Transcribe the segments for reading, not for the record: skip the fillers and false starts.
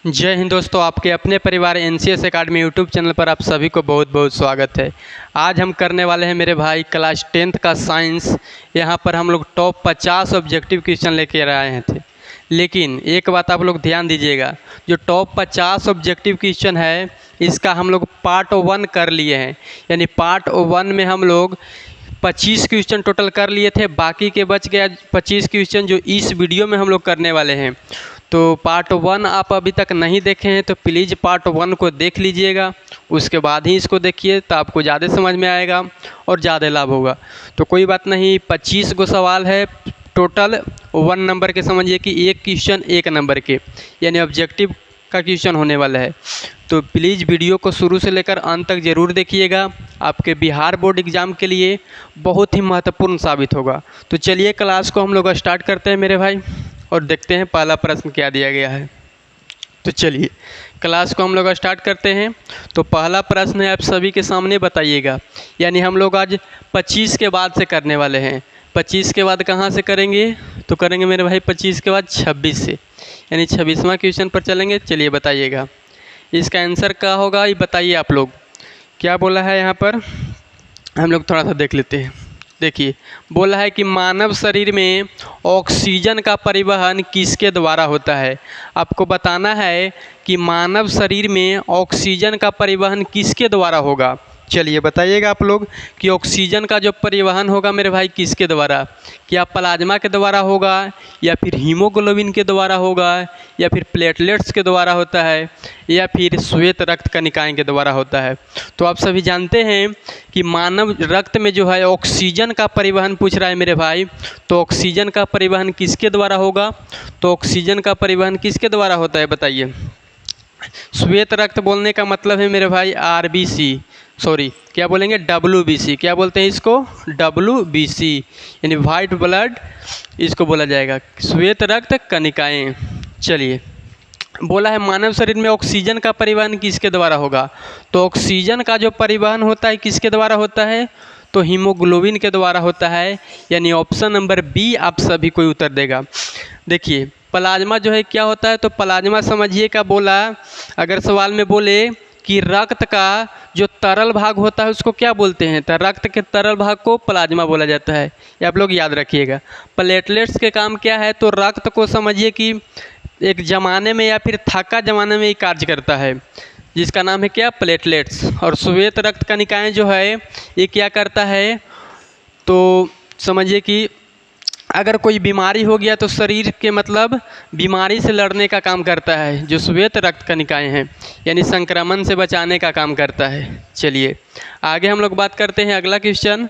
जय हिंद दोस्तों, आपके अपने परिवार एनसीएस एकेडमी यूट्यूब चैनल पर आप सभी को बहुत बहुत स्वागत है। आज हम करने वाले हैं मेरे भाई क्लास 10th का साइंस। यहाँ पर हम लोग टॉप 50 ऑब्जेक्टिव क्वेश्चन लेकर आए थे। लेकिन एक बात आप लोग ध्यान दीजिएगा, जो टॉप 50 ऑब्जेक्टिव क्वेश्चन है इसका हम लोग पार्ट 1 कर लिए हैं। यानी पार्ट 1 में हम लोग 25 क्वेश्चन टोटल कर लिए थे, बाकी के बच गया 25 क्वेश्चन जो इस वीडियो में हम लोग करने वाले हैं। तो पार्ट 1 आप अभी तक नहीं देखे हैं तो प्लीज़ पार्ट 1 को देख लीजिएगा, उसके बाद ही इसको देखिए तो आपको ज़्यादा समझ में आएगा और ज़्यादा लाभ होगा। तो कोई बात नहीं, 25 गो सवाल है टोटल 1 नंबर के, समझिए कि एक क्वेश्चन 1 नंबर के, यानी ऑब्जेक्टिव का क्वेश्चन होने वाला है। तो प्लीज़ वीडियो को शुरू से लेकर अंत तक ज़रूर देखिएगा, आपके बिहार बोर्ड एग्ज़ाम के लिए बहुत ही महत्वपूर्ण साबित होगा। तो चलिए क्लास को हम लोग स्टार्ट करते हैं मेरे भाई, और देखते हैं पहला प्रश्न क्या दिया गया है। तो चलिए क्लास को हम लोग स्टार्ट करते हैं। तो पहला प्रश्न है, आप सभी के सामने बताइएगा। यानी हम लोग आज 25 के बाद से करने वाले हैं। 25 के बाद कहाँ से करेंगे? तो करेंगे मेरे भाई 25 के बाद 26 से, यानी 26वां क्वेश्चन पर चलेंगे। चलिए बताइएगा इसका आंसर क्या होगा, ये बताइए आप लोग। क्या बोला है यहाँ पर, हम लोग थोड़ा सा देख लेते हैं। देखिए बोला है कि मानव शरीर में ऑक्सीजन का परिवहन किसके द्वारा होता है। आपको बताना है कि मानव शरीर में ऑक्सीजन का परिवहन किसके द्वारा होगा। चलिए बताइएगा आप लोग कि ऑक्सीजन का जो परिवहन होगा मेरे भाई किसके द्वारा। क्या प्लाज्मा के द्वारा होगा, या फिर हीमोग्लोबिन के द्वारा होगा, या फिर प्लेटलेट्स के द्वारा होता है, या फिर श्वेत रक्त कणिकाएं के द्वारा होता है। तो आप सभी जानते हैं कि मानव रक्त में जो है ऑक्सीजन का परिवहन पूछ रहा है मेरे भाई, तो ऑक्सीजन का परिवहन किसके द्वारा होगा। तो ऑक्सीजन का परिवहन किसके द्वारा होता है बताइए। श्वेत रक्त बोलने का मतलब है मेरे भाई आरबीसी, सॉरी क्या बोलेंगे, डब्ल्यूबीसी। क्या बोलते हैं इसको? डब्ल्यूबीसी, यानी वाइट ब्लड इसको बोला जाएगा, श्वेत रक्त कणिकाएं। चलिए बोला है मानव शरीर में ऑक्सीजन का परिवहन किसके द्वारा होगा। तो ऑक्सीजन का जो परिवहन होता है किसके द्वारा होता है, तो हीमोग्लोबिन के द्वारा होता है। यानी ऑप्शन नंबर बी आप सभी को उत्तर देगा। देखिए प्लाज्मा जो है क्या होता है, तो प्लाज्मा समझिए का बोला, अगर सवाल में बोले कि रक्त का जो तरल भाग होता है उसको क्या बोलते हैं, तो रक्त के तरल भाग को प्लाज्मा बोला जाता है। ये आप लोग याद रखिएगा। प्लेटलेट्स के काम क्या है, तो रक्त को समझिए कि एक ज़माने में या फिर थका ज़माने में ये कार्य करता है, जिसका नाम है क्या, प्लेटलेट्स। और श्वेत रक्त कणिकाएं जो है ये क्या करता है, तो समझिए कि अगर कोई बीमारी हो गया तो शरीर के मतलब बीमारी से लड़ने का काम करता है जो श्वेत रक्त कणिकाएं हैं, यानी संक्रमण से बचाने का काम करता है। चलिए आगे हम लोग बात करते हैं अगला क्वेश्चन।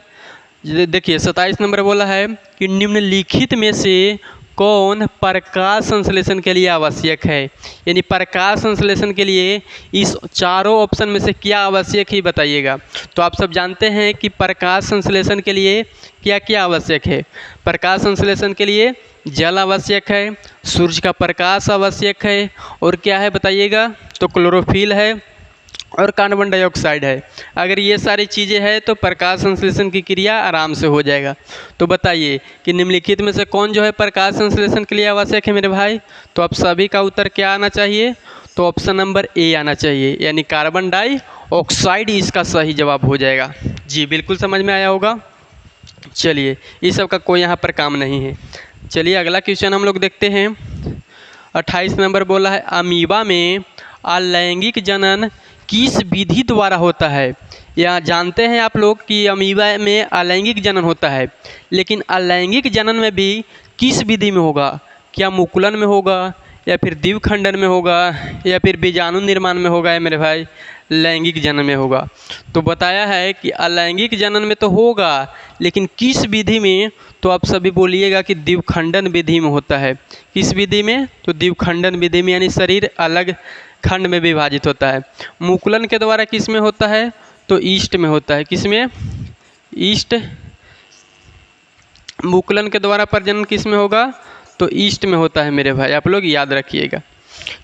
देखिए 27 नंबर बोला है कि निम्नलिखित में से कौन प्रकाश संश्लेषण के लिए आवश्यक है। यानी प्रकाश संश्लेषण के लिए इस चारों ऑप्शन में से क्या आवश्यक है बताइएगा। तो आप सब जानते हैं कि प्रकाश संश्लेषण के लिए क्या क्या आवश्यक है। प्रकाश संश्लेषण के लिए जल आवश्यक है, सूर्य का प्रकाश आवश्यक है, और क्या है बताइएगा, तो क्लोरोफिल है और कार्बन डाइऑक्साइड है। अगर ये सारी चीज़ें हैं तो प्रकाश संश्लेषण की क्रिया आराम से हो जाएगा। तो बताइए कि निम्नलिखित में से कौन जो है प्रकाश संश्लेषण के लिए आवश्यक है मेरे भाई। तो आप सभी का उत्तर क्या आना चाहिए, तो ऑप्शन नंबर ए आना चाहिए, यानी कार्बन डाइऑक्साइड इसका सही जवाब हो जाएगा। जी बिल्कुल समझ में आया होगा। चलिए इस सब का कोई यहाँ पर काम नहीं है। चलिए अगला क्वेश्चन हम लोग देखते हैं। 28 नंबर बोला है अमीबा में अलैंगिक जनन किस विधि द्वारा होता है। या जानते हैं आप लोग कि अमीबा में अलैंगिक जनन होता है, लेकिन अलैंगिक जनन में भी किस विधि में होगा। क्या मुकुलन में होगा, या फिर द्विखंडन में होगा, या फिर बीजाणु निर्माण में होगा, या मेरे भाई लैंगिक जनन में होगा। तो बताया है कि अलैंगिक जनन में तो होगा, लेकिन किस विधि में, तो आप सभी बोलिएगा कि द्विखंडन विधि में होता है। किस विधि में, तो द्विखंडन विधि में, यानी शरीर अलग खंड में विभाजित होता है। मुकुलन के द्वारा किस में होता है, तो ईस्ट में होता है। किस में, ईस्ट। मुकुलन के द्वारा प्रजनन किस में होगा, तो ईस्ट में होता है मेरे भाई, आप लोग याद रखिएगा।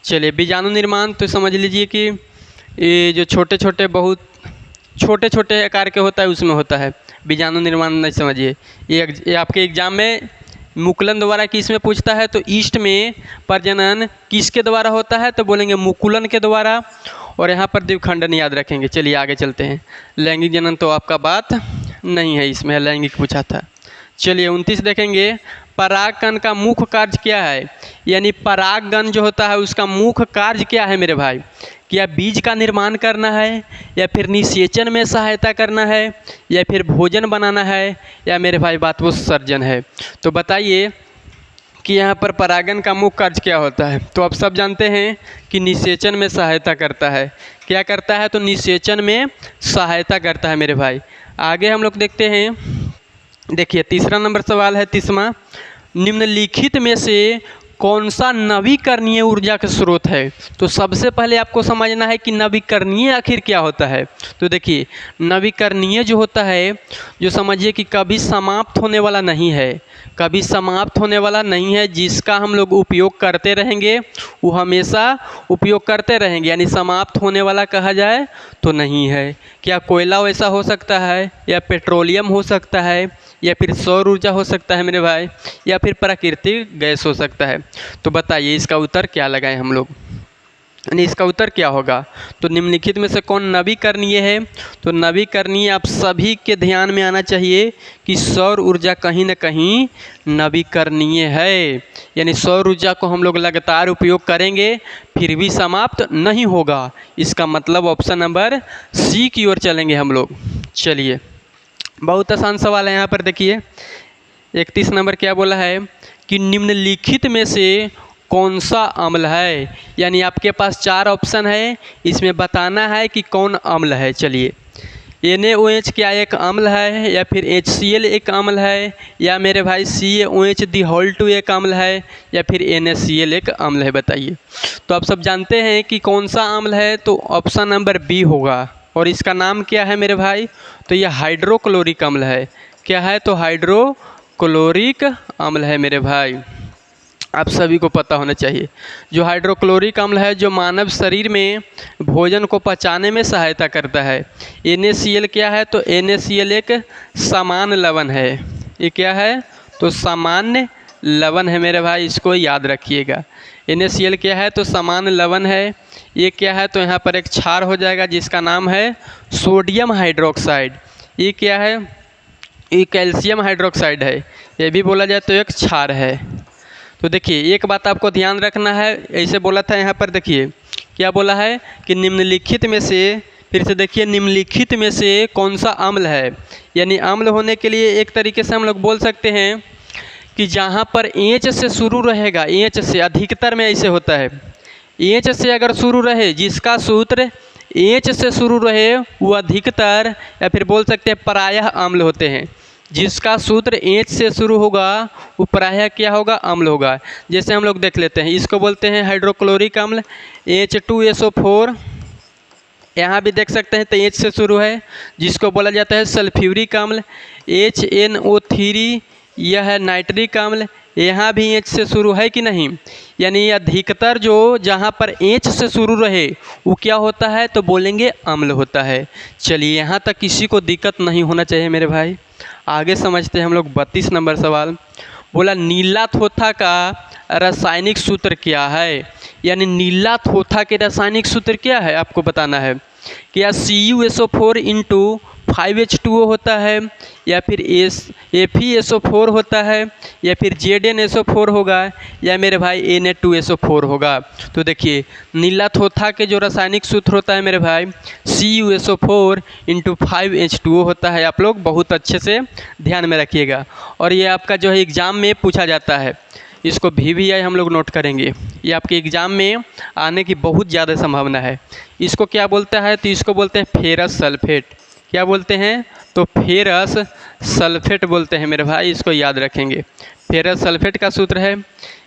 चलिए बीजाणु निर्माण तो समझ लीजिए कि ये जो छोटे छोटे बहुत छोटे छोटे आकार के होता है उसमें होता है। बीजाणु निर्माण नहीं समझिए, ये आपके एग्जाम में मुकुलन द्वारा किस में पूछता है तो ईस्ट में प्रजनन किसके द्वारा होता है तो बोलेंगे मुकुलन के द्वारा। और यहाँ पर द्विखंडन याद रखेंगे। चलिए आगे चलते हैं। लैंगिक जनन तो आपका बात नहीं है, इसमें लैंगिक पूछा था। चलिए 29 देखेंगे। परागकण का मुख्य कार्य क्या है, यानी परागकण जो होता है उसका मुख्य कार्य क्या है मेरे भाई। क्या बीज का निर्माण करना है, या फिर निषेचन में सहायता करना है, या फिर भोजन बनाना है, या मेरे भाई बात वो सर्जन है। तो बताइए कि यहाँ पर परागण का मुख्य कार्य क्या होता है। तो आप सब जानते हैं कि निषेचन में सहायता करता है। क्या करता है तो निषेचन में सहायता करता है मेरे भाई। आगे हम लोग देखते हैं। देखिए तीसरा नंबर सवाल है 30वां। निम्नलिखित में से कौन सा नवीकरणीय ऊर्जा का स्रोत है। तो सबसे पहले आपको समझना है कि नवीकरणीय आखिर क्या होता है। तो देखिए नवीकरणीय जो होता है, जो समझिए कि कभी समाप्त होने वाला नहीं है, कभी समाप्त होने वाला नहीं है, जिसका हम लोग उपयोग करते रहेंगे वो हमेशा उपयोग करते रहेंगे, यानी समाप्त होने वाला कहा जाए तो नहीं है। क्या कोयला वैसा हो सकता है, या पेट्रोलियम हो सकता है, या फिर सौर ऊर्जा हो सकता है मेरे भाई, या फिर प्राकृतिक गैस हो सकता है। तो बताइए इसका उत्तर क्या लगाएं हम लोग, यानी इसका उत्तर क्या होगा। तो निम्नलिखित में से कौन नवीकरणीय है। तो नवीकरणीय आप सभी के ध्यान में आना चाहिए कि सौर ऊर्जा कहीं ना कहीं नवीकरणीय है, यानी सौर ऊर्जा को हम लोग लगातार उपयोग करेंगे फिर भी समाप्त नहीं होगा। इसका मतलब ऑप्शन नंबर सी की ओर चलेंगे हम लोग। चलिए बहुत आसान सवाल है यहाँ पर। देखिए 31 नंबर क्या बोला है कि निम्नलिखित में से कौन सा अम्ल है, यानी आपके पास 4 ऑप्शन है, इसमें बताना है कि कौन अम्ल है। चलिए NaOH क्या एक अम्ल है, या फिर HCl एक अम्ल है, या मेरे भाई CaOH दी होल टू एक अम्ल है, या फिर NaCl एक अम्ल है। बताइए। तो आप सब जानते हैं कि कौन सा अम्ल है, तो ऑप्शन नंबर बी होगा। और इसका नाम क्या है मेरे भाई, तो यह हाइड्रोक्लोरिक अम्ल है। क्या है तो हाइड्रोक्लोरिक अम्ल है मेरे भाई, आप सभी को पता होना चाहिए। जो हाइड्रोक्लोरिक अम्ल है जो मानव शरीर में भोजन को पचाने में सहायता करता है। NaCl क्या है तो NaCl एक सामान्य लवण है। ये क्या है तो सामान्य लवण है मेरे भाई, इसको याद रखिएगा। NaCl क्या है तो सामान्य लवण है। ये क्या है तो यहाँ पर एक क्षार हो जाएगा जिसका नाम है सोडियम हाइड्रोक्साइड। ये क्या है, ये कैल्शियम हाइड्रोक्साइड है। ये भी बोला जाए तो एक क्षार है। तो देखिए एक बात आपको ध्यान रखना है, ऐसे बोला था यहाँ पर। देखिए क्या बोला है कि निम्नलिखित में से, फिर से देखिए निम्नलिखित में से कौन सा अम्ल है, यानी अम्ल होने के लिए एक तरीके से हम लोग बोल सकते हैं कि जहाँ पर एच से शुरू रहेगा, एच से अधिकतर में ऐसे होता है, एच से अगर शुरू रहे, जिसका सूत्र एच से शुरू रहे वो अधिकतर, या फिर बोल सकते हैं प्रायः अम्ल होते हैं। जिसका सूत्र एच से शुरू होगा वो प्रायः क्या होगा, अम्ल होगा। जैसे हम लोग देख लेते हैं, इसको बोलते हैं हाइड्रोक्लोरिक अम्ल H2SO4। यहाँ भी देख सकते हैं तो एच से शुरू है, जिसको बोला जाता है सल्फ्यूरिक अम्ल HNO3। यह है नाइट्रिक अम्ल, यहाँ भी एच से शुरू है कि नहीं, यानी अधिकतर जो जहाँ पर एच से शुरू रहे वो क्या होता है तो बोलेंगे अम्ल होता है। चलिए यहाँ तक किसी को दिक्कत नहीं होना चाहिए मेरे भाई। आगे समझते हैं हम लोग 32 नंबर सवाल। बोला नीला थोथा का रासायनिक सूत्र क्या है, यानी नीला थोथा के रासायनिक सूत्र क्या है आपको बताना है। क्या CuSO4 इंटू 5H2O होता है, या फिर FeSO4 होता है, या फिर ZnSO4 होगा, या मेरे भाई Na2SO4 होगा। तो देखिए नीला थोथा के जो रासायनिक सूत्र होता है मेरे भाई CuSO4 इंटू 5H2O होता है। आप लोग बहुत अच्छे से ध्यान में रखिएगा, और ये आपका जो है एग्ज़ाम में पूछा जाता है। इसको VVI हम लोग नोट करेंगे, ये आपके एग्ज़ाम में आने की बहुत ज़्यादा संभावना है। इसको क्या बोलता है तो इसको बोलते हैं फेरस सल्फेट। क्या बोलते हैं तो फेरस सल्फेट बोलते हैं मेरे भाई, इसको याद रखेंगे। फेरस सल्फेट का सूत्र है,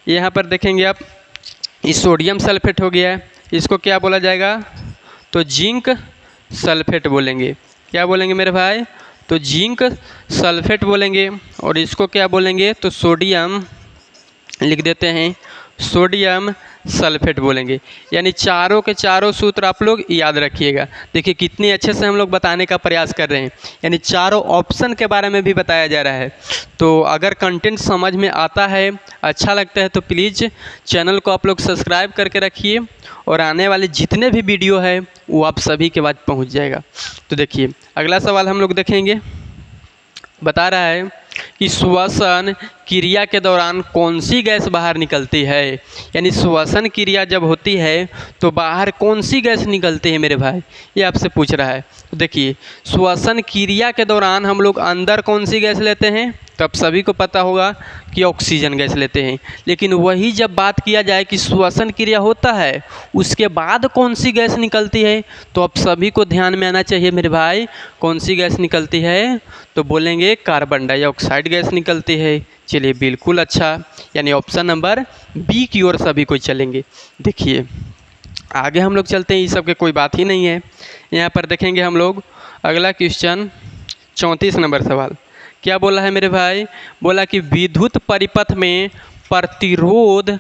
यहाँ पर देखेंगे आप, इस सोडियम सल्फेट हो गया है, इसको क्या बोला जाएगा तो जिंक सल्फेट बोलेंगे। क्या बोलेंगे मेरे भाई तो जिंक सल्फेट बोलेंगे। और इसको क्या बोलेंगे तो सोडियम लिख देते हैं सोडियम सल्फेट बोलेंगे। यानी चारों के चारों सूत्र आप लोग याद रखिएगा। देखिए कितनी अच्छे से हम लोग बताने का प्रयास कर रहे हैं, यानी चारों ऑप्शन के बारे में भी बताया जा रहा है। तो अगर कंटेंट समझ में आता है, अच्छा लगता है, तो प्लीज़ चैनल को आप लोग सब्सक्राइब करके रखिए और आने वाले जितने भी वीडियो है वो आप सभी के बाद पहुंच जाएगा। तो देखिए अगला सवाल हम लोग देखेंगे। बता रहा है कि श्वसन क्रिया के दौरान कौन सी गैस बाहर निकलती है। यानी श्वसन क्रिया जब होती है तो बाहर कौन सी गैस निकलती है मेरे भाई, ये आपसे पूछ रहा है। तो देखिए श्वसन क्रिया के दौरान हम लोग अंदर कौन सी गैस लेते हैं, तो आप सभी को पता होगा कि ऑक्सीजन गैस लेते हैं। लेकिन वही जब बात किया जाए कि श्वसन क्रिया होता है उसके बाद कौन सी गैस निकलती है, तो आप सभी को ध्यान में आना चाहिए मेरे भाई। कौन सी गैस निकलती है, तो बोलेंगे कार्बन डाइऑक्साइड गैस निकलती है। चलिए बिल्कुल अच्छा, यानी ऑप्शन नंबर बी की ओर सभी को चलेंगे। देखिए आगे हम लोग चलते हैं, ये सब के कोई बात ही नहीं है। यहाँ पर देखेंगे हम लोग अगला क्वेश्चन 34 नंबर सवाल। क्या बोला है मेरे भाई, बोला कि विद्युत परिपथ में प्रतिरोध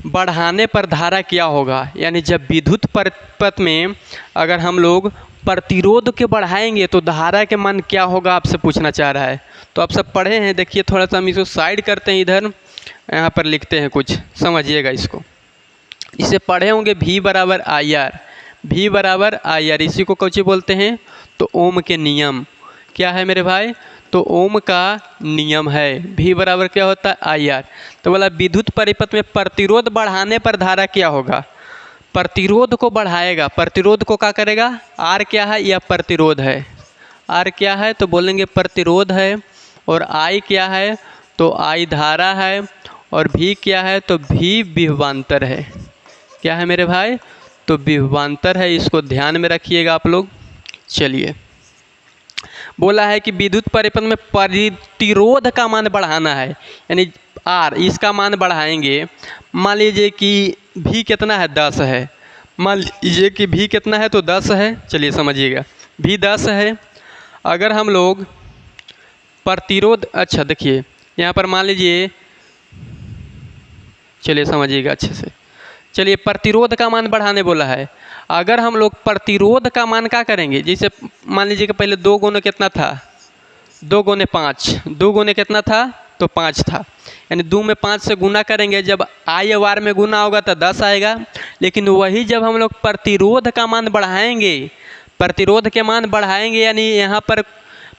बढ़ाने पर धारा क्या होगा। यानी जब विद्युत परिपथ में अगर हम लोग प्रतिरोध के बढ़ाएंगे तो धारा के मान क्या होगा, आपसे पूछना चाह रहा है। तो आप सब पढ़े हैं, देखिए थोड़ा सा हम इसको साइड करते हैं, इधर यहाँ पर लिखते हैं, कुछ समझिएगा इसको। इसे पढ़े होंगे V बराबर आई आर, V बराबर आई आर, इसी को कौची बोलते हैं, तो ओम के नियम। क्या है मेरे भाई, तो ओम का नियम है। V बराबर क्या होता है, आई आर। तो बोला विद्युत परिपथ में प्रतिरोध बढ़ाने पर धारा क्या होगा, प्रतिरोध को बढ़ाएगा। प्रतिरोध को क्या करेगा, R क्या है, यह प्रतिरोध है। R क्या है, तो बोलेंगे प्रतिरोध है। और I क्या है, तो I धारा है। और V क्या है, तो V विभवांतर है। क्या है मेरे भाई, तो विभवांतर है, इसको ध्यान में रखिएगा आप लोग। चलिए बोला है कि विद्युत परिपथ में प्रतिरोध का मान बढ़ाना है, यानी R, इसका मान बढ़ाएंगे। मान लीजिए कि V कितना है, 10 है। मान लीजिए कि V कितना है, तो 10 है। चलिए समझिएगा, V 10 है। अगर हम लोग प्रतिरोध, अच्छा देखिए यहाँ पर मान लीजिए, चलिए समझिएगा अच्छे से। चलिए प्रतिरोध का मान बढ़ाने बोला है। अगर हम लोग प्रतिरोध का मान क्या करेंगे, जैसे मान लीजिए कि पहले 2 गुने कितना था, 2 गुने 5, 2 गुने कितना था, तो 5 था। यानी 2 में 5 से गुना करेंगे, जब आई और आर में गुना होगा तो 10 आएगा। लेकिन वही जब हम लोग प्रतिरोध का मान बढ़ाएंगे, प्रतिरोध के मान बढ़ाएंगे, यानी यहाँ पर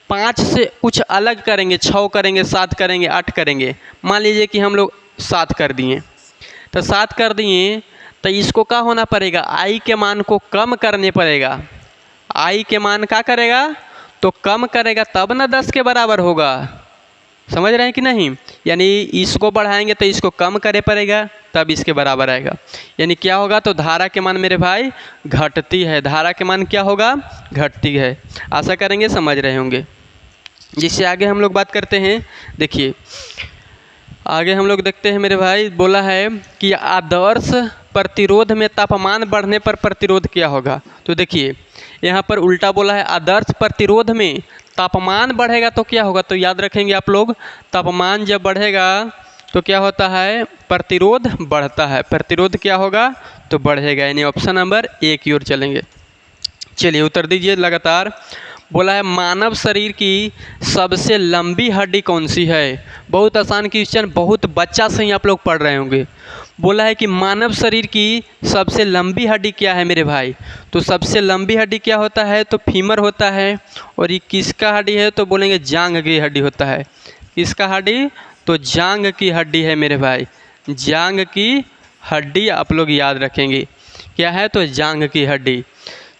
5 से कुछ अलग करेंगे, 6 करेंगे, 7 करेंगे, 8 करेंगे। मान लीजिए कि हम लोग 7 कर दिए, तो 7 कर दिए, तो इसको क्या होना पड़ेगा, आई के मान को कम करने पड़ेगा। आई के मान क्या करेगा, तो कम करेगा, तब ना 10 के बराबर होगा। समझ रहे हैं कि नहीं, यानी इसको बढ़ाएंगे तो इसको कम करे पड़ेगा, तब इसके बराबर आएगा। यानी क्या होगा, तो धारा के मान मेरे भाई घटती है। धारा के मान क्या होगा, घटती है। आशा करेंगे समझ रहे होंगे। जिससे आगे हम लोग बात करते हैं। देखिए आगे हम लोग देखते हैं मेरे भाई, बोला है कि आदर्श प्रतिरोध में तापमान बढ़ने पर प्रतिरोध क्या होगा। तो देखिए यहाँ पर उल्टा बोला है, आदर्श प्रतिरोध में तापमान बढ़ेगा तो क्या होगा। तो याद रखेंगे आप लोग, तापमान जब बढ़ेगा तो क्या होता है, प्रतिरोध बढ़ता है। प्रतिरोध क्या होगा, तो बढ़ेगा। यानी ऑप्शन नंबर ए की ओर चलेंगे। चलिए उत्तर दीजिए लगातार। बोला है मानव शरीर की सबसे लंबी हड्डी कौन सी है। बहुत आसान क्वेश्चन, बहुत बच्चा से ही आप लोग पढ़ रहे होंगे। बोला है कि मानव शरीर की सबसे लंबी हड्डी क्या है मेरे भाई। तो सबसे लंबी हड्डी क्या होता है, तो फीमर होता है। और ये किसका हड्डी है, तो बोलेंगे जांघ की हड्डी होता है। किसका हड्डी, तो जांघ की हड्डी है मेरे भाई। जांघ की हड्डी आप लोग याद रखेंगे, क्या है, तो जांघ की हड्डी।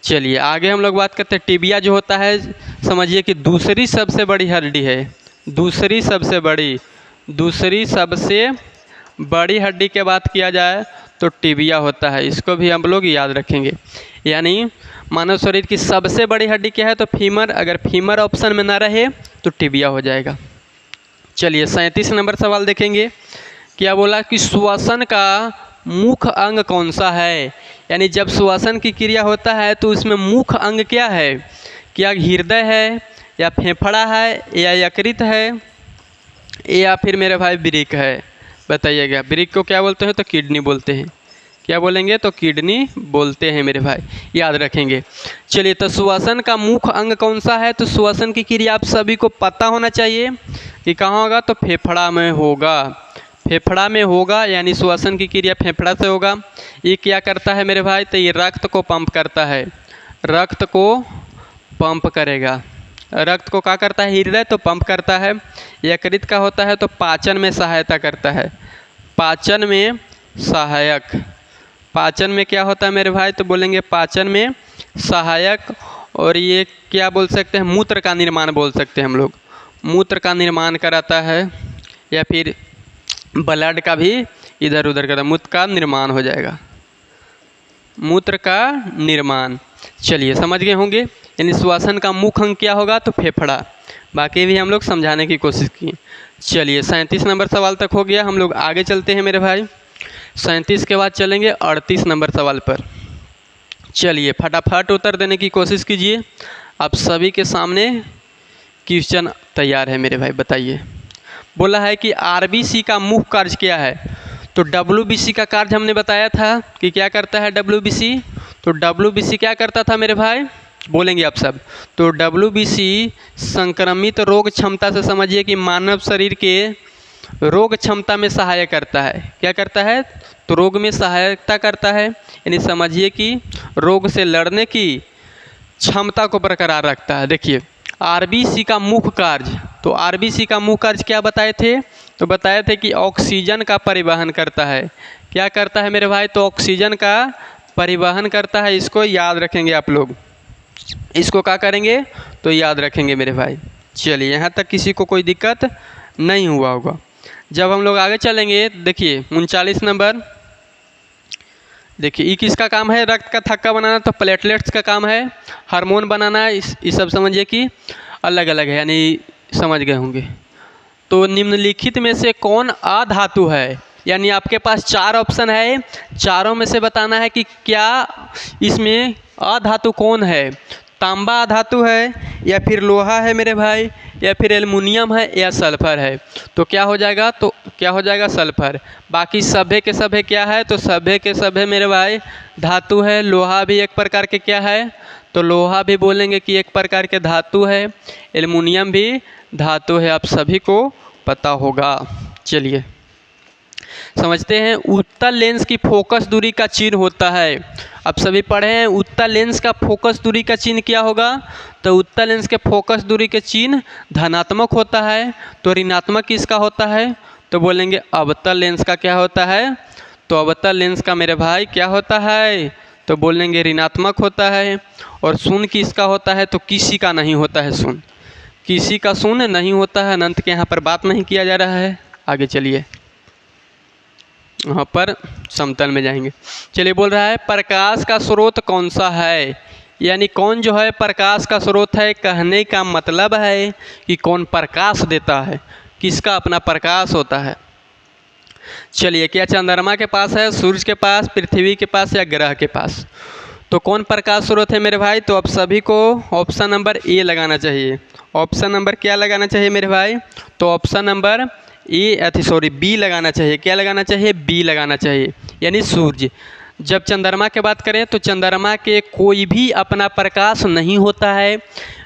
चलिए आगे हम लोग बात करते हैं। टिबिया जो होता है, समझिए कि दूसरी सबसे बड़ी हड्डी है। दूसरी सबसे बड़ी हड्डी की बात किया जाए तो टिबिया होता है। इसको भी हम लोग याद रखेंगे। यानी मानव शरीर की सबसे बड़ी हड्डी क्या है, तो फीमर। अगर फीमर ऑप्शन में ना रहे तो टिबिया हो जाएगा। चलिए 37 नंबर सवाल देखेंगे। क्या बोला कि श्वसन का मुख्य अंग कौन सा है। यानी जब श्वसन की क्रिया होता है तो उसमें मुख्य अंग क्या है, क्या हृदय है, या फेफड़ा है, या यकृत है, या फिर मेरे भाई वृक्क है। बताइएगा। वृक्क को क्या बोलते हैं? तो किडनी बोलते हैं। क्या बोलेंगे? तो किडनी बोलते हैं मेरे भाई, याद रखेंगे। चलिए, तो श्वसन का मुख्य अंग कौन सा है? तो श्वसन की क्रिया आप सभी को पता होना चाहिए कि कहाँ होगा? तो फेफड़ा में होगा। फेफड़ा में होगा, यानी श्वसन की क्रिया फेफड़ा से होगा। ये क्या करता है मेरे भाई? तो ये रक्त को पंप करता है, रक्त को पंप करेगा। रक्त को क्या करता है? हृदय तो पंप करता है। यकृत का होता है तो पाचन में सहायता करता है, पाचन में सहायक। पाचन में क्या होता है मेरे भाई? तो बोलेंगे पाचन में सहायक। और ये क्या बोल सकते हैं? मूत्र का निर्माण बोल सकते हैं हम लोग। मूत्र का निर्माण कराता है, या फिर ब्लड का भी इधर उधर करता है, मूत्र का निर्माण हो जाएगा, मूत्र का निर्माण। चलिए, समझ गए होंगे। यानी श्वसन का मुख्य अंग क्या होगा? तो फेफड़ा। बाकी भी हम लोग समझाने की कोशिश किए। चलिए, 37 नंबर सवाल तक हो गया। हम लोग आगे चलते हैं मेरे भाई। 37 के बाद चलेंगे 38 नंबर सवाल पर। चलिए, फटाफट उत्तर देने की कोशिश कीजिए। आप सभी के सामने क्वेश्चन तैयार है मेरे भाई। बताइए, बोला है कि आरबीसी का मुख्य कार्य क्या है? तो डब्ल्यूबीसी का कार्य हमने बताया था कि क्या करता है डब्ल्यूबीसी। तो डब्ल्यूबीसी क्या करता था मेरे भाई? बोलेंगे आप सब। तो डब्ल्यूबीसी संक्रमित रोग क्षमता से समझिए कि मानव शरीर के रोग क्षमता में सहायता करता है। क्या करता है? तो रोग में सहायता करता है, यानी समझिए कि रोग से लड़ने की क्षमता को बरकरार रखता है। देखिए, आरबीसी का मुख्य कार्य, तो आरबीसी का मुख्य कार्य क्या बताए थे? तो बताए थे कि ऑक्सीजन का परिवहन करता है। क्या करता है मेरे भाई? तो ऑक्सीजन का परिवहन करता है। इसको याद रखेंगे आप लोग, इसको क्या करेंगे? तो याद रखेंगे मेरे भाई। चलिए, यहाँ तक किसी को कोई दिक्कत नहीं हुआ होगा। जब हम लोग आगे चलेंगे, देखिए 39 नंबर। देखिए, ये किसका काम है? रक्त का थक्का बनाना। तो प्लेटलेट्स का काम है। हार्मोन बनाना, इस सब समझिए कि अलग अलग है, यानी समझ गए होंगे। तो निम्नलिखित में से कौन अधातु है? यानी आपके पास 4 ऑप्शन है, चारों में से बताना है कि क्या इसमें अधातु कौन है। तांबा अधातु है, या फिर लोहा है मेरे भाई, या फिर एल्युमिनियम है, या सल्फर है। तो क्या हो जाएगा? तो क्या हो जाएगा? सल्फर। बाकी सभे के सभे क्या है? तो सभे के सभे मेरे भाई धातु है। लोहा भी एक प्रकार के क्या है? तो लोहा भी बोलेंगे कि एक प्रकार के धातु है। एल्युमिनियम भी धातु है, आप सभी को पता होगा। चलिए, समझते हैं। उत्तल लेंस की फोकस दूरी का चिन्ह होता है। आप सभी पढ़े हैं, उत्तल लेंस का फोकस दूरी का चिन्ह क्या होगा? तो उत्तल लेंस के फोकस दूरी के चिन्ह धनात्मक होता है। तो ऋणात्मक किसका होता है? तो बोलेंगे अवतल लेंस का क्या होता है? तो अवतल लेंस का मेरे भाई क्या होता है? तो बोलेंगे ऋणात्मक होता है। और शून्य किसका होता है? तो किसी का नहीं होता है शून्य, किसी का शून्य नहीं होता है। अनंत के यहाँ पर बात नहीं किया जा रहा है। आगे चलिए, वहाँ पर समतल में जाएंगे। चलिए, बोल रहा है प्रकाश का स्रोत कौन सा है? यानी कौन जो है प्रकाश का स्रोत है। कहने का मतलब है कि कौन प्रकाश देता है, किसका अपना प्रकाश होता है। चलिए, क्या चंद्रमा के पास है, सूर्य के पास, पृथ्वी के पास, या ग्रह के पास? तो कौन प्रकाश स्रोत है मेरे भाई? तो आप सभी को ऑप्शन नंबर ए लगाना चाहिए। ऑप्शन नंबर क्या लगाना चाहिए मेरे भाई? तो ऑप्शन नंबर बी लगाना चाहिए। क्या लगाना चाहिए? बी लगाना चाहिए, यानी सूर्य। जब चंद्रमा की बात करें तो चंद्रमा के कोई भी अपना प्रकाश नहीं होता है।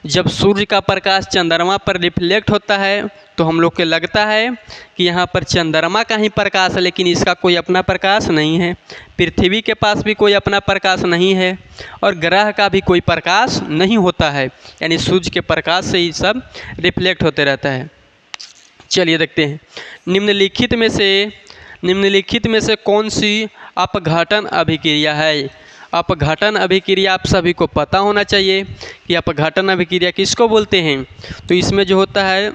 जब सूर्य का प्रकाश चंद्रमा पर रिफ्लेक्ट होता है तो हम लोग को लगता है कि यहाँ पर चंद्रमा का ही प्रकाश है, लेकिन इसका कोई अपना प्रकाश नहीं है। पृथ्वी के पास भी कोई अपना प्रकाश नहीं है, और ग्रह का भी कोई प्रकाश नहीं होता है, यानी सूर्य के प्रकाश से ही सब रिफ्लेक्ट होते रहता है। चलिए, देखते हैं। निम्नलिखित में से कौन सी अपघटन अभिक्रिया है? अपघटन अभिक्रिया आप सभी को पता होना चाहिए कि अपघटन अभिक्रिया किसको बोलते हैं। तो इसमें जो होता है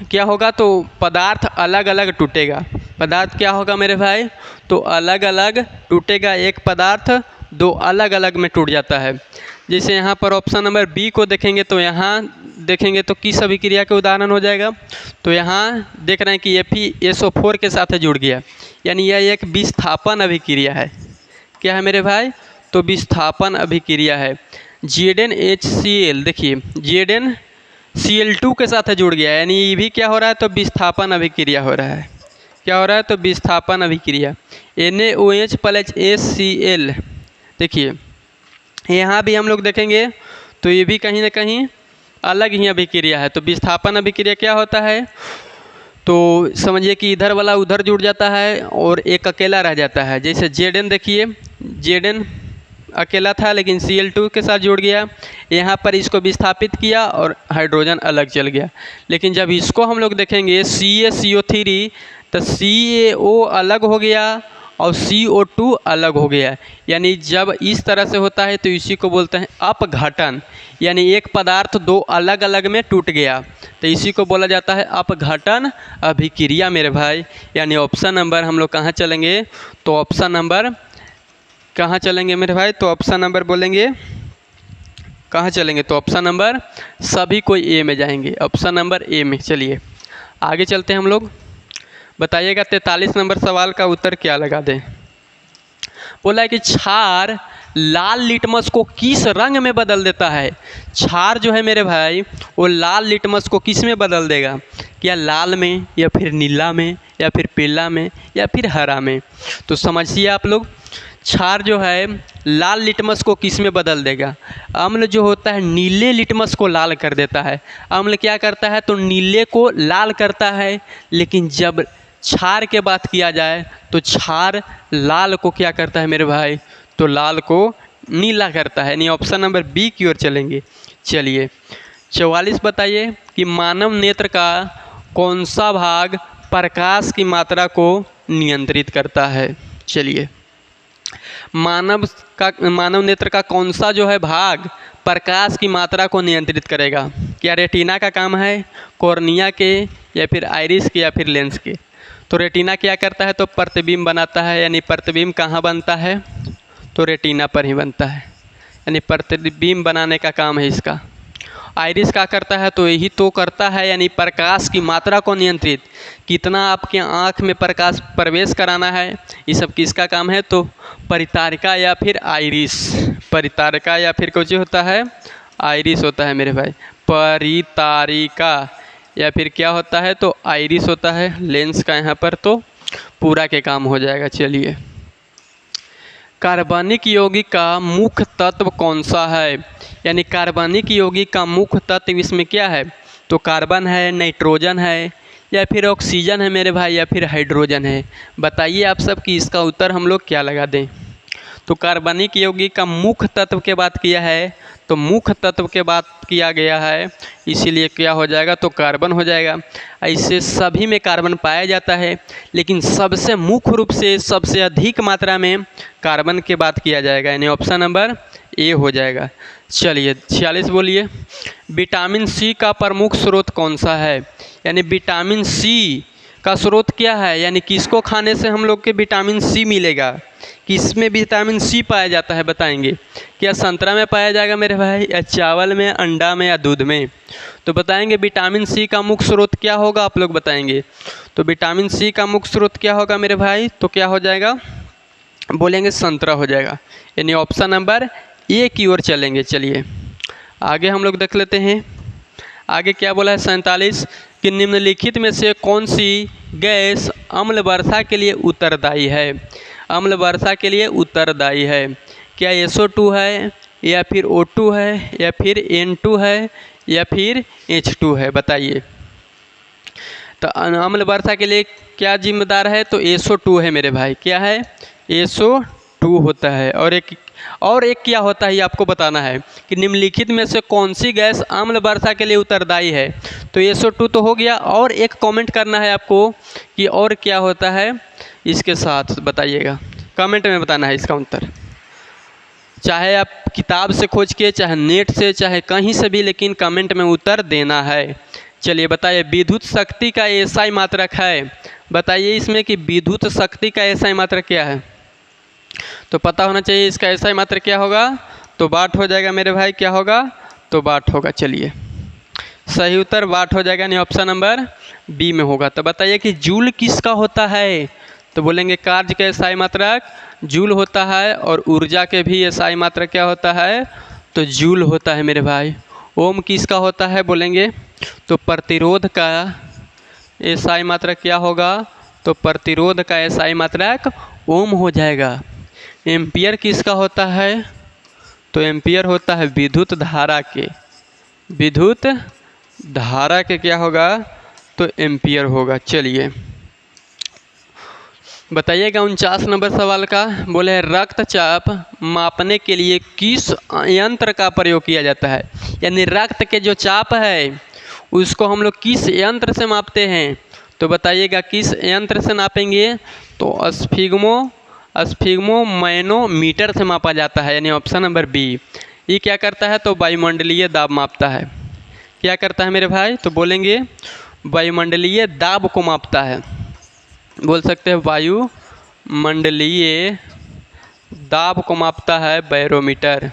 क्या होगा? तो पदार्थ अलग अलग टूटेगा। पदार्थ क्या होगा मेरे भाई? तो अलग अलग टूटेगा। एक पदार्थ दो अलग अलग में टूट जाता है। जैसे यहाँ पर ऑप्शन नंबर बी को देखेंगे तो यहाँ देखेंगे तो किस अभिक्रिया के उदाहरण हो जाएगा? तो यहाँ देख रहे हैं कि FeSO4 के साथ जुड़ गया, यानी यह एक विस्थापन अभिक्रिया है। क्या है मेरे भाई? तो विस्थापन अभिक्रिया है। ZnHCl, देखिए ZnCl2 के साथ जुड़ गया, यानी ये भी क्या हो रहा है? तो विस्थापन अभिक्रिया हो रहा है। क्या हो रहा है, तो विस्थापन अभिक्रिया NaOH प्लस HCl। देखिए यहाँ भी हम लोग देखेंगे तो ये भी कहीं ना कहीं अलग ही अभिक्रिया है। तो विस्थापन अभिक्रिया क्या होता है, तो समझिए कि इधर वाला उधर जुड़ जाता है और एक अकेला रह जाता है। जैसे Zn देखिए, Zn अकेला था लेकिन Cl2 के साथ जुड़ गया, यहाँ पर इसको विस्थापित किया और हाइड्रोजन अलग चल गया। लेकिन जब इसको हम लोग देखेंगे CaCO3 तो CaO अलग हो गया और CO2 अलग हो गया। यानी जब इस तरह से होता है तो इसी को बोलते हैं अपघटन, यानी एक पदार्थ दो अलग अलग में टूट गया तो इसी को बोला जाता है अपघटन अभिक्रिया मेरे भाई। यानी ऑप्शन नंबर हम लोग कहाँ चलेंगे, तो ऑप्शन नंबर कहाँ चलेंगे मेरे भाई, तो ऑप्शन नंबर बोलेंगे कहाँ चलेंगे, तो ऑप्शन नंबर सभी कोई ए में जाएंगे, ऑप्शन नंबर ए में। चलिए आगे चलते हैं हम लोग। बताइएगा 43 नंबर सवाल का उत्तर क्या लगा दें। बोला है कि क्षार लाल लिटमस को किस रंग में बदल देता है। क्षार जो है मेरे भाई वो लाल लिटमस को किस में बदल देगा, क्या लाल में या फिर नीला में या फिर पीला में या फिर हरा में। तो समझिए आप लोग, क्षार जो है लाल लिटमस को किस में बदल देगा, अम्ल जो होता है नीले लिटमस को लाल कर देता है। अम्ल क्या करता है, तो नीले को लाल करता है, लेकिन जब क्षार के बात किया जाए तो क्षार लाल को क्या करता है मेरे भाई, तो लाल को नीला करता है। यानी ऑप्शन नंबर बी की ओर चलेंगे। चलिए 44 बताइए कि मानव नेत्र का कौन सा भाग प्रकाश की मात्रा को नियंत्रित करता है। चलिए मानव नेत्र का कौन सा जो है भाग प्रकाश की मात्रा को नियंत्रित करेगा, क्या रेटिना का काम है, कॉर्निया के या फिर आइरिस के या फिर लेंस के। तो रेटिना क्या करता है, तो प्रतिबिंब बनाता है, यानी प्रतिबिंब कहाँ बनता है, तो रेटिना पर ही बनता है, यानी प्रतिबिंब बनाने का काम है इसका। आइरिस क्या करता है, तो यही तो करता है, यानी प्रकाश की मात्रा को नियंत्रित, कितना आपके आँख में प्रकाश प्रवेश कराना है, ये सब किसका काम है, तो परितारिका या फिर आइरिस। परितारिका या फिर कौन होता है, आइरिस होता है मेरे भाई। परितारिका या फिर क्या होता है, तो आइरिस होता है। लेंस का यहाँ पर तो पूरा के काम हो जाएगा। चलिए कार्बनिक यौगिक का मुख्य तत्व कौन सा है, यानी कार्बनिक यौगिक का मुख्य तत्व इसमें क्या है, तो कार्बन है, नाइट्रोजन है या फिर ऑक्सीजन है मेरे भाई या फिर हाइड्रोजन है। बताइए आप सब कि इसका उत्तर हम लोग क्या लगा दें। तो कार्बनिक यौगिक का मुख्य तत्व के बात किया है, तो मुख्य तत्व के बात किया गया है, इसीलिए क्या हो जाएगा, तो कार्बन हो जाएगा। ऐसे सभी में कार्बन पाया जाता है, लेकिन सबसे मुख्य रूप से सबसे अधिक मात्रा में कार्बन के बात किया जाएगा, यानी ऑप्शन नंबर ए हो जाएगा। चलिए 46 बोलिए, विटामिन सी का प्रमुख स्रोत कौन सा है, यानी विटामिन सी का स्रोत क्या है, यानी किसको खाने से हम लोग के विटामिन सी मिलेगा, किसमें विटामिन सी पाया जाता है बताएंगे। क्या संतरा में पाया जाएगा मेरे भाई, या चावल में, अंडा में या दूध में। तो बताएंगे विटामिन सी का मुख्य स्रोत क्या होगा, आप लोग बताएंगे। तो विटामिन सी का मुख्य स्रोत क्या होगा मेरे भाई, तो क्या हो जाएगा, बोलेंगे संतरा हो जाएगा, यानी ऑप्शन नंबर ए की ओर चलेंगे। चलिए आगे हम लोग देख लेते हैं। आगे क्या बोला है 47 कि निम्नलिखित में से कौन सी गैस अम्ल वर्षा के लिए उत्तरदायी है। अम्ल वर्षा के लिए उत्तरदायी है, क्या SO2 है या फिर O2 है या फिर N2 है या फिर H2 है। बताइए तो अम्ल वर्षा के लिए क्या जिम्मेदार है, तो SO2 है मेरे भाई। क्या है, SO2 होता है। और एक क्या होता है ये आपको बताना है कि निम्नलिखित में से कौन सी गैस अम्ल वर्षा के लिए उत्तरदायी है। तो SO2 तो हो गया, और एक कमेंट करना है आपको कि और क्या होता है इसके साथ, बताइएगा कमेंट में बताना है इसका उत्तर, चाहे आप किताब से खोज के, चाहे नेट से, चाहे कहीं से भी, लेकिन कमेंट में उत्तर देना है। चलिए बताइए विद्युत शक्ति का एसआई मात्रक है। बताइए इसमें कि विद्युत शक्ति का एसआई मात्रक क्या है, तो पता होना चाहिए इसका एसआई मात्रक क्या होगा, तो वाट हो जाएगा मेरे भाई। क्या होगा, तो वाट होगा। चलिए सही उत्तर वाट हो जाएगा, यानी ऑप्शन नंबर बी में होगा। तो बताइए कि जूल किसका होता है, तो बोलेंगे कार्य का एसआई मात्रक जूल होता है, और ऊर्जा के भी एसआई मात्रक क्या होता है, तो जूल होता है मेरे भाई। ओम किसका होता है बोलेंगे, तो प्रतिरोध का एसआई मात्रक क्या होगा, तो प्रतिरोध का SI मात्रक ओम हो जाएगा। एम्पियर किसका होता है? तो एम्पियर होता है विद्युत धारा के, विद्युत धारा के क्या होगा? तो एम्पियर होगा। चलिए बताइएगा 49 नंबर सवाल का। बोले है रक्तचाप मापने के लिए किस यंत्र का प्रयोग किया जाता है? यानी रक्त के जो चाप है उसको हम लोग किस यंत्र से मापते हैं? तो बताइएगा किस यंत्र से नापेंगे? तो स्फिग्मोमैनोमीटर से मापा जाता है, यानी ऑप्शन नंबर बी। ये क्या करता है? तो वायुमंडलीय दाब मापता है। क्या करता है मेरे भाई? तो बोलेंगे वायुमंडलीय दाब को मापता है। बोल सकते हैं वायुमंडलीय दाब को मापता है बैरोमीटर।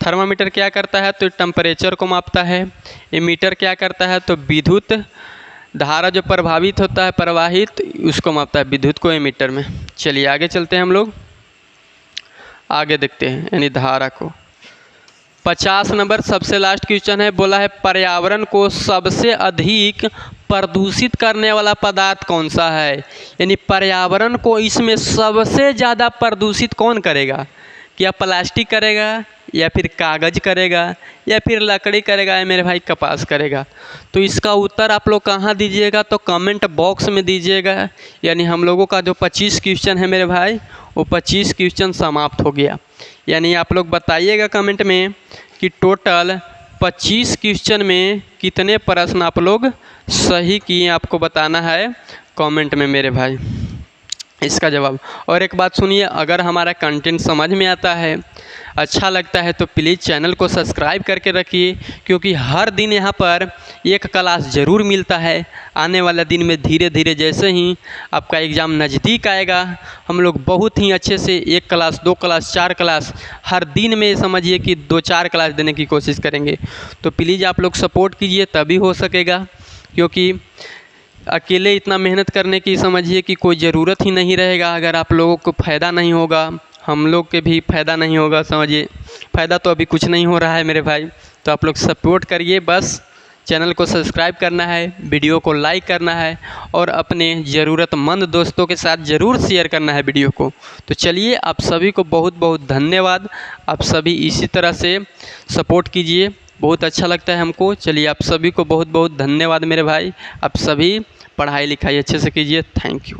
थर्मामीटर क्या करता है? तो टेम्परेचर को मापता है। एमीटर क्या करता है? तो विद्युत धारा जो प्रभावित होता है, प्रवाहित, उसको मापता है, विद्युत को एमीटर में। चलिए आगे चलते हैं, हम लोग आगे देखते हैं यानी धारा को। 50 नंबर सबसे लास्ट क्वेश्चन है। बोला है पर्यावरण को सबसे अधिक प्रदूषित करने वाला पदार्थ कौन सा है? यानी पर्यावरण को इसमें सबसे ज़्यादा प्रदूषित कौन करेगा? क्या प्लास्टिक करेगा, या फिर कागज़ करेगा, या फिर लकड़ी करेगा, या मेरे भाई कपास करेगा? तो इसका उत्तर आप लोग कहाँ दीजिएगा? तो कमेंट बॉक्स में दीजिएगा। यानी हम लोगों का जो 25 क्वेश्चन है मेरे भाई, वो 25 क्वेश्चन समाप्त हो गया। यानी आप लोग बताइएगा कमेंट में कि टोटल 25 क्वेश्चन में कितने प्रश्न आप लोग सही किए, आपको बताना है कमेंट में मेरे भाई इसका जवाब। और एक बात सुनिए, अगर हमारा कंटेंट समझ में आता है, अच्छा लगता है, तो प्लीज़ चैनल को सब्सक्राइब करके रखिए, क्योंकि हर दिन यहाँ पर एक क्लास ज़रूर मिलता है। आने वाला दिन में धीरे धीरे जैसे ही आपका एग्ज़ाम नज़दीक आएगा, हम लोग बहुत ही अच्छे से 1 क्लास 2 क्लास 4 क्लास हर दिन में समझिए कि 2-4 क्लास देने की कोशिश करेंगे। तो प्लीज़ आप लोग सपोर्ट कीजिए, तभी हो सकेगा, क्योंकि अकेले इतना मेहनत करने की समझिए कि कोई ज़रूरत ही नहीं रहेगा। अगर आप लोगों को फ़ायदा नहीं होगा, हम लोग के भी फ़ायदा नहीं होगा। समझिए फ़ायदा तो अभी कुछ नहीं हो रहा है मेरे भाई। तो आप लोग सपोर्ट करिए, बस चैनल को सब्सक्राइब करना है, वीडियो को लाइक करना है, और अपने ज़रूरतमंद दोस्तों के साथ ज़रूर शेयर करना है वीडियो को। तो चलिए, आप सभी को बहुत बहुत धन्यवाद। आप सभी इसी तरह से सपोर्ट कीजिए, बहुत अच्छा लगता है हमको। चलिए, आप सभी को बहुत बहुत धन्यवाद मेरे भाई। आप सभी पढ़ाई लिखाई अच्छे से कीजिए। Thank you.